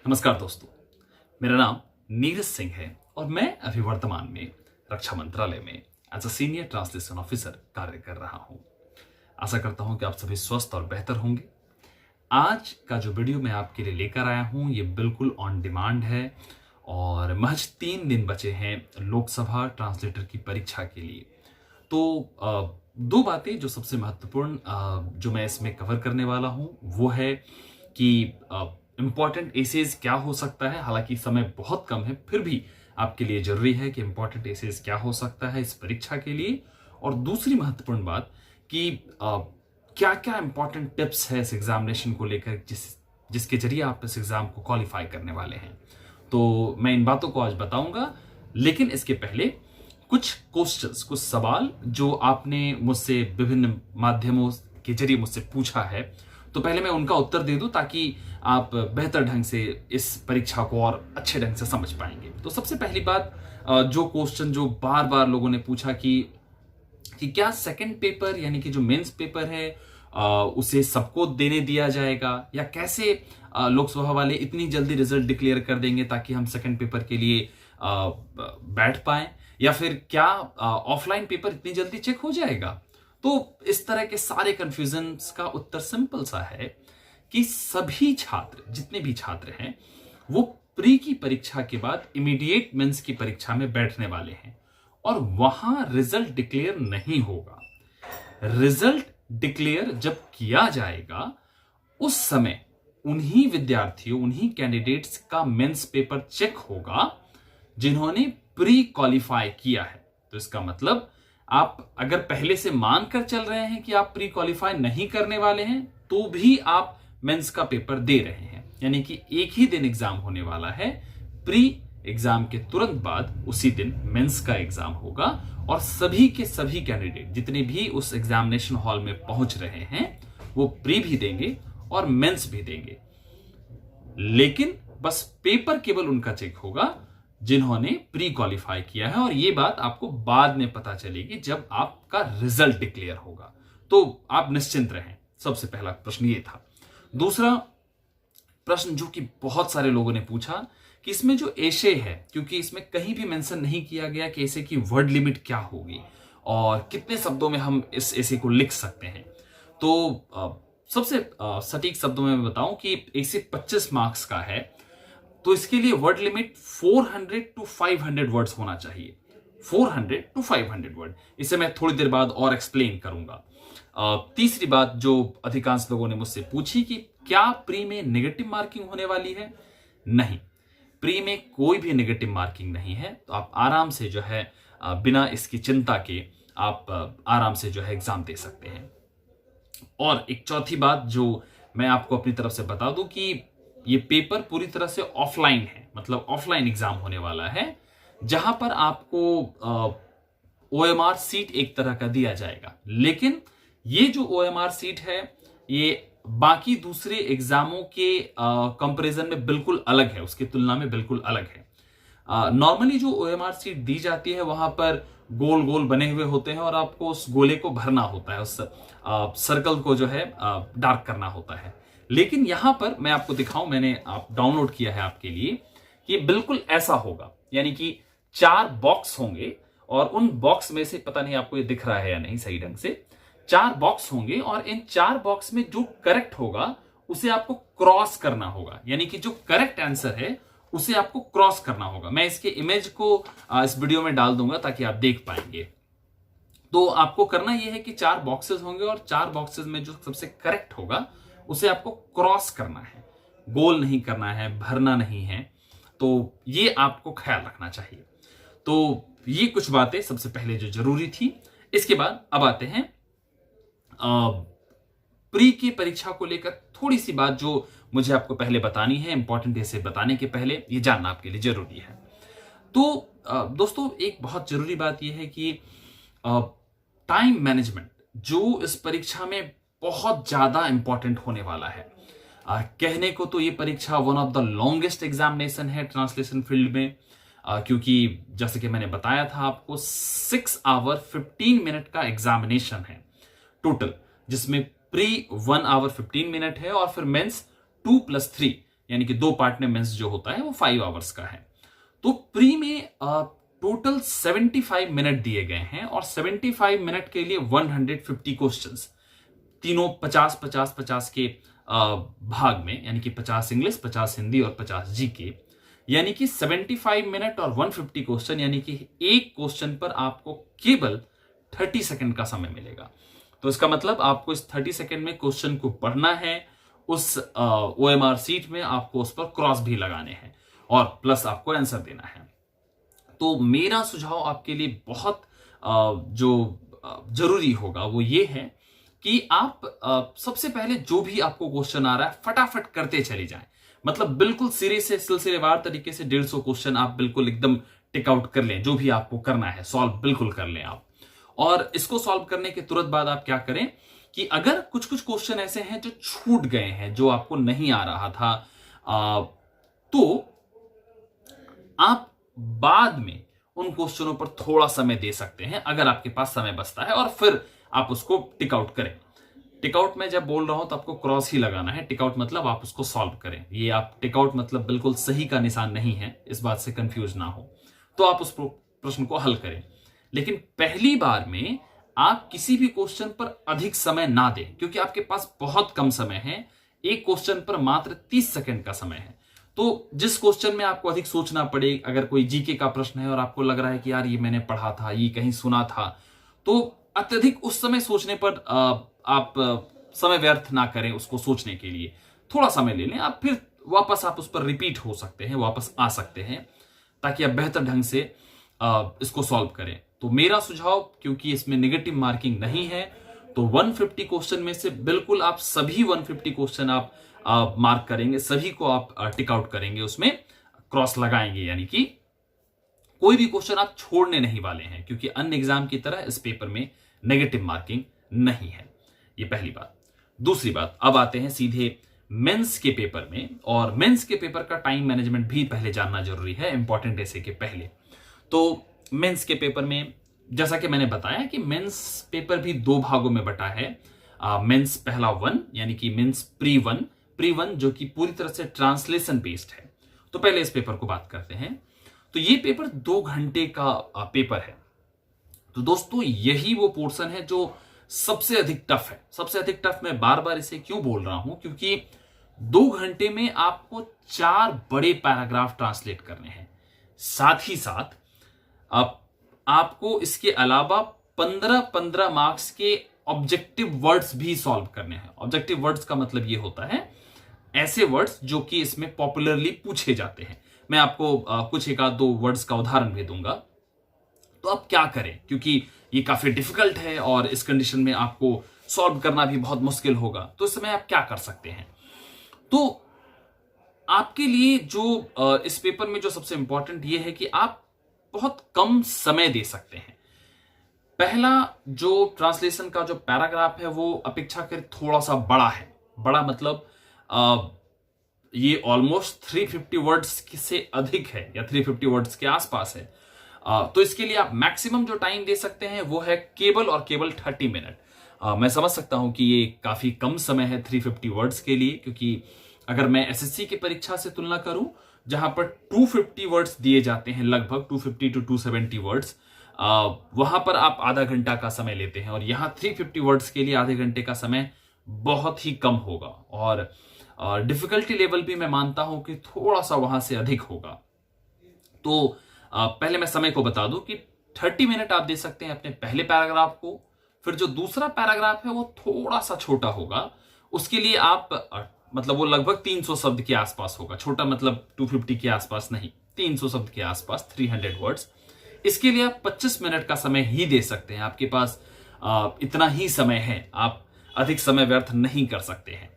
नमस्कार दोस्तों, मेरा नाम नीरज सिंह है और मैं अभी वर्तमान में रक्षा मंत्रालय में as a senior translation officer कार्य कर रहा हूं। आशा करता हूं कि आप सभी स्वस्थ और बेहतर होंगे। आज का जो वीडियो मैं आपके लिए लेकर आया हूं ये बिल्कुल ऑन डिमांड है और महज 3 दिन बचे हैं लोकसभा ट्रांसलेटर की परीक्षा के लिए। तो दो बातें जो सबसे महत्वपूर्ण जो मैं इसमें कवर करने वाला हूं वो है कि इंपॉर्टेंट एसेज क्या हो सकता है। हालांकि समय बहुत कम है, फिर भी आपके लिए जरूरी है कि इंपॉर्टेंट एसेज क्या हो सकता है इस परीक्षा के लिए। और दूसरी महत्वपूर्ण बात कि क्या क्या इंपॉर्टेंट टिप्स है इस एग्जामिनेशन को लेकर जिसके जरिए आप इस एग्जाम को क्वालिफाई करने वाले हैं। तो मैं इन बातों को आज बताऊंगा, लेकिन इसके पहले कुछ क्वेश्चंस, कुछ सवाल जो आपने मुझसे विभिन्न माध्यमों के जरिए मुझसे पूछा है, तो पहले मैं उनका उत्तर दे दूं ताकि आप बेहतर ढंग से इस परीक्षा को और अच्छे ढंग से समझ पाएंगे। तो सबसे पहली बात, जो क्वेश्चन जो बार बार लोगों ने पूछा कि क्या सेकंड पेपर यानी कि जो मेंस पेपर है उसे सबको देने दिया जाएगा, या कैसे लोकसभा वाले इतनी जल्दी रिजल्ट डिक्लेयर कर देंगे ताकि हम सेकंड पेपर के लिए बैठ पाएं, या फिर क्या ऑफलाइन पेपर इतनी जल्दी चेक हो जाएगा। तो इस तरह के सारे कंफ्यूजन्स का उत्तर सिंपल सा है कि सभी छात्र, जितने भी छात्र हैं, वो प्री की परीक्षा के बाद इमीडिएट मेंस की परीक्षा में बैठने वाले हैं और वहां रिजल्ट डिक्लेयर नहीं होगा। रिजल्ट डिक्लेयर जब किया जाएगा उस समय उन्हीं विद्यार्थियों, उन्हीं कैंडिडेट्स का मेंस पेपर चेक होगा जिन्होंने प्री क्वालिफाई किया है। तो इसका मतलब आप अगर पहले से मान कर चल रहे हैं कि आप प्री क्वालिफाई नहीं करने वाले हैं तो भी आप मेंस का पेपर दे रहे हैं, यानी कि एक ही दिन एग्जाम होने वाला है। प्री एग्जाम के तुरंत बाद उसी दिन मेंस का एग्जाम होगा और सभी के सभी कैंडिडेट जितने भी उस एग्जामिनेशन हॉल में पहुंच रहे हैं वो प्री भी देंगे और मेंस भी देंगे, लेकिन बस पेपर केवल उनका चेक होगा जिन्होंने प्री क्वालिफाई किया है। और ये बात आपको बाद में पता चलेगी जब आपका रिजल्ट डिक्लेयर होगा, तो आप निश्चिंत रहें। सबसे पहला प्रश्न ये था। दूसरा प्रश्न जो कि बहुत सारे लोगों ने पूछा कि इसमें जो एशे है, क्योंकि इसमें कहीं भी मेंशन नहीं किया गया कि एशे की वर्ड लिमिट क्या होगी और कितने शब्दों में हम इस एशे को लिख सकते हैं। तो सबसे सटीक शब्दों में मैं बताऊं कि एशे 25 मार्क्स का है, तो इसके लिए वर्ड लिमिट 400 to 500 वर्ड्स होना चाहिए। 400 to 500 वर्ड, इसे मैं थोड़ी देर बाद और एक्सप्लेन करूंगा। तीसरी बात जो अधिकांश लोगों ने मुझसे पूछी कि क्या प्री में नेगेटिव मार्किंग होने वाली है। नहीं, प्री में कोई भी नेगेटिव मार्किंग नहीं है। तो आप आराम से जो है बिना इसकी चिंता के आप आराम से जो है एग्जाम दे सकते हैं। और एक चौथी बात जो मैं आपको अपनी तरफ से बता दूं कि ये पेपर पूरी तरह से ऑफलाइन है, मतलब ऑफलाइन एग्जाम होने वाला है, जहां पर आपको OMR सीट एक तरह का दिया जाएगा। लेकिन ये जो OMR सीट है ये बाकी दूसरे एग्जामों के कंपैरिजन में बिल्कुल अलग है, उसकी तुलना में बिल्कुल अलग है। नॉर्मली जो OMR सीट दी जाती है वहां पर गोल गोल बने हुए होते हैं और आपको उस गोले को भरना होता है, उस सर्कल को जो है डार्क करना होता है। लेकिन यहां पर मैं आपको दिखाऊं, मैंने आप डाउनलोड किया है आपके लिए, कि बिल्कुल ऐसा होगा, यानी कि 4 बॉक्स होंगे और उन बॉक्स में से, पता नहीं आपको ये दिख रहा है या नहीं सही ढंग से, 4 बॉक्स होंगे और इन 4 बॉक्स में जो करेक्ट होगा उसे आपको क्रॉस करना होगा, यानी कि जो करेक्ट आंसर है उसे आपको क्रॉस करना होगा। मैं इसके इमेज को इस वीडियो में डाल दूंगा ताकि आप देख पाएंगे। तो आपको करना यह है कि 4 बॉक्सेस होंगे और 4 बॉक्सेस में जो सबसे करेक्ट होगा उसे आपको क्रॉस करना है, गोल नहीं करना है, भरना नहीं है। तो ये आपको ख्याल रखना चाहिए। तो ये कुछ बातें सबसे पहले जो जरूरी थी। इसके बाद अब आते हैं प्री की परीक्षा को लेकर थोड़ी सी बात जो मुझे आपको पहले बतानी है। इंपॉर्टेंट ऐसे बताने के पहले ये जानना आपके लिए जरूरी है। तो दोस्तों, एक बहुत जरूरी बात यह है कि टाइम मैनेजमेंट जो इस परीक्षा में बहुत ज्यादा इंपॉर्टेंट होने वाला है। कहने को तो ये परीक्षा one of the longest examination है ट्रांसलेशन फील्ड में, क्योंकि जैसे कि मैंने बताया था आपको 6 आवर 15 मिनट का एग्जामिनेशन है टोटल, जिसमें प्री 1 आवर 15 मिनट है और फिर मेंस 2+3 यानी कि 2 पार्ट में मेंस जो होता है वो 5 आवर्स का है। तो प्री में टोटल 75 मिनट दिए गए हैं और 75 मिनट के लिए 150 क्वेश्चंस, तीनों 50-50-50 के भाग में, यानी कि 50 इंग्लिश, 50 हिंदी और 50 जीके, यानी कि 75 मिनट और 150 क्वेश्चन, यानी कि एक क्वेश्चन पर आपको केवल 30 सेकंड का समय मिलेगा। तो इसका मतलब आपको इस 30 सेकंड में क्वेश्चन को पढ़ना है, उस OMR सीट में आपको उस पर क्रॉस भी लगाने हैं और प्लस आपको आंसर देना है। तो मेरा सुझाव आपके लिए बहुत जो जरूरी होगा वो ये है कि आप सबसे पहले जो भी आपको क्वेश्चन आ रहा है फटाफट करते चले जाएं। मतलब बिल्कुल सिरे से सिलसिलेवार तरीके से 150 क्वेश्चन आप बिल्कुल एकदम टिक आउट कर लें, जो भी आपको करना है सॉल्व बिल्कुल कर लें आप। और इसको सॉल्व करने के तुरंत बाद आप क्या करें कि अगर कुछ कुछ क्वेश्चन ऐसे हैं जो छूट गए हैं, जो आपको नहीं आ रहा था, तो आप बाद में उन क्वेश्चनों पर थोड़ा समय दे सकते हैं अगर आपके पास समय बचता है, और फिर आप उसको टिक आउट करें। टिक आउट में जब बोल रहा हूं तो आपको क्रॉस ही लगाना है। टिक आउट मतलब आप उसको सॉल्व करें। ये आप टिक आउट मतलब बिल्कुल सही का निशान नहीं है, इस बात से कंफ्यूज ना हो। तो आप उस प्रश्न को हल करें, लेकिन पहली बार में आप किसी भी क्वेश्चन पर अधिक समय ना दें, क्योंकि आपके पास बहुत कम समय है। एक क्वेश्चन पर मात्र 30 सेकंड का समय है। तो जिस क्वेश्चन में आपको अधिक सोचना पड़े, अगर कोई जीके का प्रश्न है और आपको लग रहा है कि यार ये मैंने पढ़ा था, ये कहीं सुना था, तो अत्यधिक उस समय सोचने पर आप समय व्यर्थ ना करें। उसको सोचने के लिए थोड़ा समय ले लें, आप फिर वापस आप उस पर रिपीट हो सकते हैं, वापस आ सकते हैं, ताकि आप बेहतर ढंग से इसको सॉल्व करें। तो मेरा सुझाव, क्योंकि इसमें नेगेटिव मार्किंग नहीं है, तो 150 क्वेश्चन में से बिल्कुल आप सभी 150 क्वेश्चन आप मार्क करेंगे, सभी को आप टिक आउट करेंगे, उसमें क्रॉस लगाएंगे, यानी कि कोई भी क्वेश्चन आप छोड़ने नहीं वाले हैं, क्योंकि अन्य एग्जाम की तरह इस पेपर में नेगेटिव मार्किंग नहीं है। ये पहली बात। दूसरी बात, अब आते हैं सीधे मेंस के पेपर में, और मेंस के पेपर का टाइम मैनेजमेंट भी पहले जानना जरूरी है, इंपॉर्टेंट ऐसे के पहले। तो मेंस के पेपर में जैसा कि मैंने बताया कि मेंस पेपर भी 2 भागों में बटा है। मेंस पहला 1, यानी कि मेंस प्री वन जो कि पूरी तरह से ट्रांसलेशन बेस्ड है। तो पहले इस पेपर को बात करते हैं। तो ये पेपर 2 घंटे का पेपर है। तो दोस्तों यही वो पोर्शन है जो सबसे अधिक टफ है। सबसे अधिक टफ मैं बार बार इसे क्यों बोल रहा हूं, क्योंकि 2 घंटे में आपको 4 बड़े पैराग्राफ ट्रांसलेट करने हैं। साथ ही साथ आपको इसके अलावा 15-15 मार्क्स के ऑब्जेक्टिव वर्ड्स भी सॉल्व करने हैं। ऑब्जेक्टिव वर्ड्स का मतलब ये होता है ऐसे वर्ड्स जो कि इसमें पॉपुलरली पूछे जाते हैं। मैं आपको कुछ 1-2 वर्ड्स का उदाहरण भी दूंगा। तो आप क्या करें, क्योंकि ये काफी डिफिकल्ट है और इस कंडीशन में आपको सॉल्व करना भी बहुत मुश्किल होगा। तो इस समय आप क्या कर सकते हैं? तो आपके लिए जो इस पेपर में जो सबसे इंपॉर्टेंट ये है कि आप बहुत कम समय दे सकते हैं। पहला जो ट्रांसलेशन का जो पैराग्राफ है वो अपेक्षाकृत थोड़ा सा बड़ा है। बड़ा मतलब ये ऑलमोस्ट 350 वर्ड्स से अधिक है, या 350 वर्ड्स के आसपास है। तो इसके लिए आप मैक्सिमम जो टाइम दे सकते हैं वो है केवल और केवल 30 मिनट। मैं समझ सकता हूं कि ये काफी कम समय है 350 वर्ड्स के लिए, क्योंकि अगर मैं एसएससी की परीक्षा से तुलना करूं जहां पर 250 वर्ड्स दिए जाते हैं, लगभग 250 to 270 वर्ड्स, वहां पर आप आधा घंटा का समय लेते हैं, और यहां 350 वर्ड्स के लिए आधे घंटे का समय बहुत ही कम होगा। और डिफिकल्टी लेवल भी मैं मानता हूं कि थोड़ा सा वहां से अधिक होगा। तो पहले मैं समय को बता दूं कि 30 मिनट आप दे सकते हैं अपने पहले पैराग्राफ को। फिर जो दूसरा पैराग्राफ है वो थोड़ा सा छोटा होगा, उसके लिए आप मतलब वो लगभग 300 शब्द के आसपास होगा। छोटा मतलब 250 के आसपास नहीं, 300 शब्द के आसपास, 300 वर्ड्स। इसके लिए आप 25 मिनट का समय ही दे सकते हैं। आपके पास इतना ही समय है, आप अधिक समय व्यर्थ नहीं कर सकते हैं।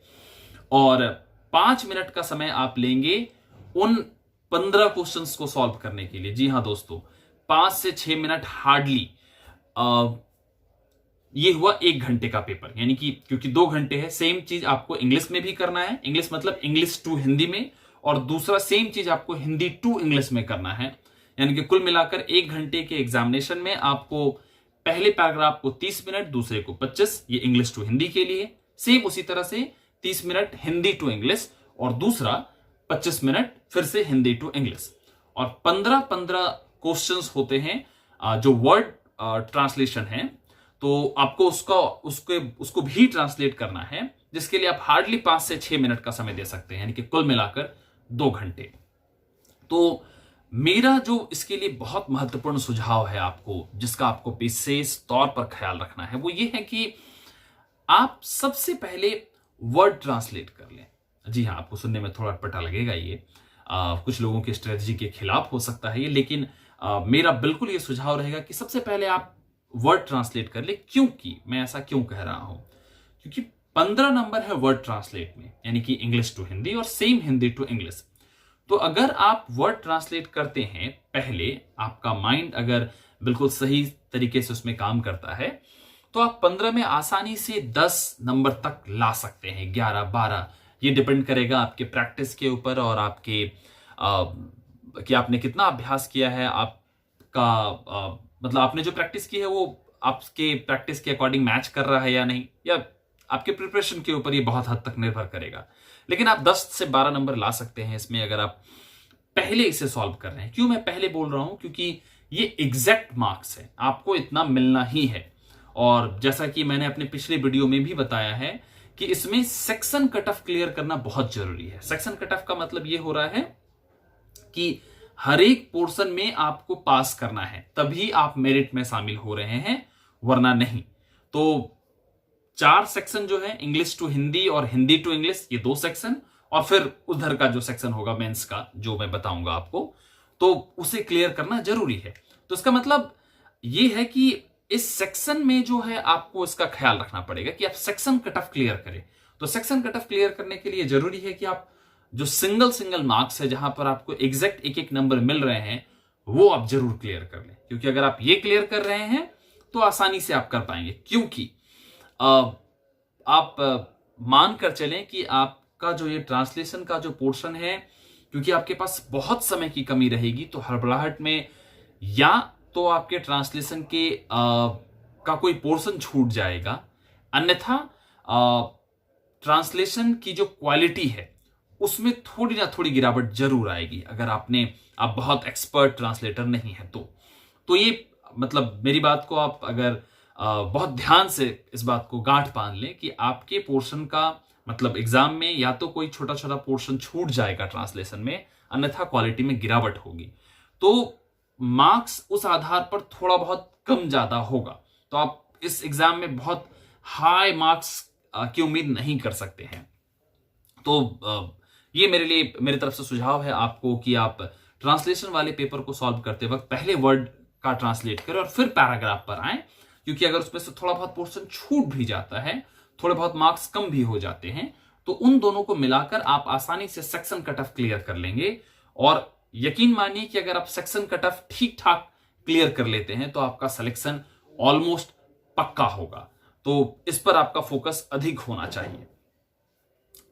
और 5 मिनट का समय आप लेंगे उन 15 क्वेश्चंस को सॉल्व करने के लिए। जी हां दोस्तों, 5 से 6 मिनट हार्डली। ये हुआ 1 घंटे का पेपर, यानी कि क्योंकि 2 घंटे है, सेम चीज आपको इंग्लिश में भी करना है। इंग्लिश मतलब इंग्लिश टू हिंदी में, और दूसरा सेम चीज आपको हिंदी टू इंग्लिश में करना है। यानी कि कुल मिलाकर 1 घंटे के एग्जामिनेशन में आपको पहले पैराग्राफ को 30 मिनट, दूसरे को 25, ये इंग्लिश टू हिंदी के लिए। सेम उसी तरह से 30 मिनट हिंदी टू इंग्लिश, और दूसरा 25 मिनट फिर से हिंदी टू इंग्लिश, और 15-15 क्वेश्चंस होते हैं जो वर्ड ट्रांसलेशन है, तो आपको उसको भी ट्रांसलेट करना है, जिसके लिए आप हार्डली 5 से 6 मिनट का समय दे सकते हैं, यानी कि कुल मिलाकर 2 घंटे। तो मेरा जो इसके लिए बहुत महत्वपूर्ण सुझाव है आपको, जिसका आपको विशेष तौर पर ख्याल रखना है, वो ये है कि आप सबसे पहले वर्ड ट्रांसलेट कर लें। जी हाँ, आपको सुनने में थोड़ा अटपटा लगेगा ये, कुछ लोगों की स्ट्रेटजी के खिलाफ हो सकता है ये, लेकिन मेरा बिल्कुल ये सुझाव रहेगा कि सबसे पहले आप वर्ड ट्रांसलेट कर ले। क्योंकि मैं ऐसा क्यों कह रहा हूं, क्योंकि 15 नंबर है वर्ड ट्रांसलेट में, यानी कि इंग्लिश टू हिंदी और सेम हिंदी टू इंग्लिश। तो अगर आप वर्ड ट्रांसलेट करते हैं पहले, आपका माइंड अगर बिल्कुल सही तरीके से उसमें काम करता है, तो आप 15 में आसानी से 10 नंबर तक ला सकते हैं, 11, 12। ये डिपेंड करेगा आपके प्रैक्टिस के ऊपर और आपके कि आपने कितना अभ्यास किया है, आपका मतलब आपने जो प्रैक्टिस की है वो आपके प्रैक्टिस के अकॉर्डिंग मैच कर रहा है या नहीं, या आपके प्रिपरेशन के ऊपर ये बहुत हद तक निर्भर करेगा। लेकिन आप 10 से 12 नंबर ला सकते हैं इसमें, अगर आप पहले इसे सॉल्व कर रहे हैं। क्यों मैं पहले बोल रहा हूं, क्योंकि ये एग्जैक्ट मार्क्स है, आपको इतना मिलना ही है। और जैसा कि मैंने अपने पिछले वीडियो में भी बताया है कि इसमें सेक्शन कट ऑफ क्लियर करना बहुत जरूरी है। सेक्शन कट ऑफ का मतलब ये हो रहा है कि हर एक पोर्शन में आपको पास करना है, तभी आप मेरिट में शामिल हो रहे हैं, वरना नहीं। तो 4 सेक्शन जो है, इंग्लिश टू हिंदी और हिंदी टू इंग्लिश, ये 2 सेक्शन, और फिर उधर का जो सेक्शन होगा मेंस का, जो मैं बताऊंगा आपको, तो उसे क्लियर करना जरूरी है। तो इसका मतलब ये है कि इस सेक्शन में जो है आपको इसका ख्याल रखना पड़ेगा कि आप सेक्शन कट ऑफ क्लियर करें। तो सेक्शन कट ऑफ क्लियर करने के लिए जरूरी है कि आप जो सिंगल मार्क्स है, जहां पर आपको एग्जैक्ट एक नंबर मिल रहे हैं, वो आप जरूर क्लियर कर लें। क्योंकि अगर आप ये क्लियर कर रहे हैं तो आसानी से आप कर पाएंगे। क्योंकि आप मान कर चलें कि आपका जो ये ट्रांसलेशन का जो पोर्शन है, क्योंकि आपके पास बहुत समय की कमी रहेगी, तो हड़बड़ाहट में या तो आपके ट्रांसलेशन के का कोई पोर्शन छूट जाएगा, अन्यथा ट्रांसलेशन की जो क्वालिटी है उसमें थोड़ी ना थोड़ी गिरावट जरूर आएगी, अगर आप बहुत एक्सपर्ट ट्रांसलेटर नहीं है तो ये मतलब मेरी बात को आप अगर बहुत ध्यान से इस बात को गांठ बांध लें कि आपके पोर्शन का मतलब एग्जाम में या तो कोई छोटा छोटा पोर्शन छूट जाएगा ट्रांसलेशन में, अन्यथा क्वालिटी में गिरावट होगी। तो मार्क्स उस आधार पर थोड़ा बहुत कम ज्यादा होगा, तो आप इस एग्जाम में बहुत हाई मार्क्स की उम्मीद नहीं कर सकते हैं। तो ये मेरी तरफ से सुझाव है आपको कि आप ट्रांसलेशन वाले पेपर को सॉल्व करते वक्त पहले वर्ड का ट्रांसलेट करें और फिर पैराग्राफ पर आए। क्योंकि अगर उसमें से थोड़ा बहुत पोर्शन छूट भी जाता है, थोड़े बहुत मार्क्स कम भी हो जाते हैं, तो उन दोनों को मिलाकर आप आसानी से सेक्शन कट ऑफ क्लियर कर लेंगे। और यकीन मानिए कि अगर आप सेक्शन कट ऑफ ठीक ठाक क्लियर कर लेते हैं तो आपका सिलेक्शन ऑलमोस्ट पक्का होगा। तो इस पर आपका फोकस अधिक होना चाहिए।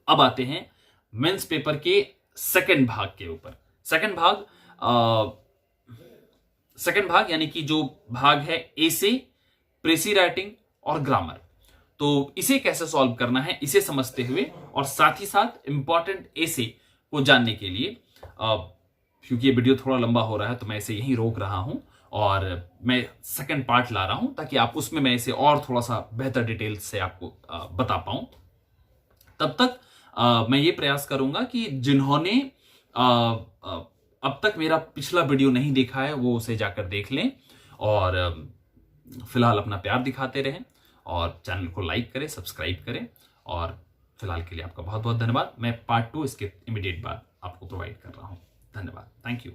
अब आते हैं मेंस पेपर के सेकंड भाग के ऊपर। सेकंड भाग यानी कि जो भाग है एसे, प्रेसी राइटिंग और ग्रामर। तो इसे कैसे सॉल्व करना है, इसे समझते हुए और साथ ही साथ इंपॉर्टेंट एसे को जानने के लिए, क्योंकि ये वीडियो थोड़ा लंबा हो रहा है तो मैं इसे यहीं रोक रहा हूं और मैं सेकंड पार्ट ला रहा हूं, ताकि आप उसमें मैं इसे और थोड़ा सा बेहतर डिटेल से आपको बता पाऊं। तब तक मैं ये प्रयास करूंगा कि जिन्होंने अब तक मेरा पिछला वीडियो नहीं देखा है वो उसे जाकर देख लें, और फिलहाल अपना प्यार दिखाते रहें और चैनल को लाइक करें, सब्सक्राइब करें। और फिलहाल के लिए आपका बहुत बहुत धन्यवाद। मैं पार्ट 2 इसके इमीडिएट बाद आपको प्रोवाइड कर रहा हूं। धन्यवाद, थैंक यू।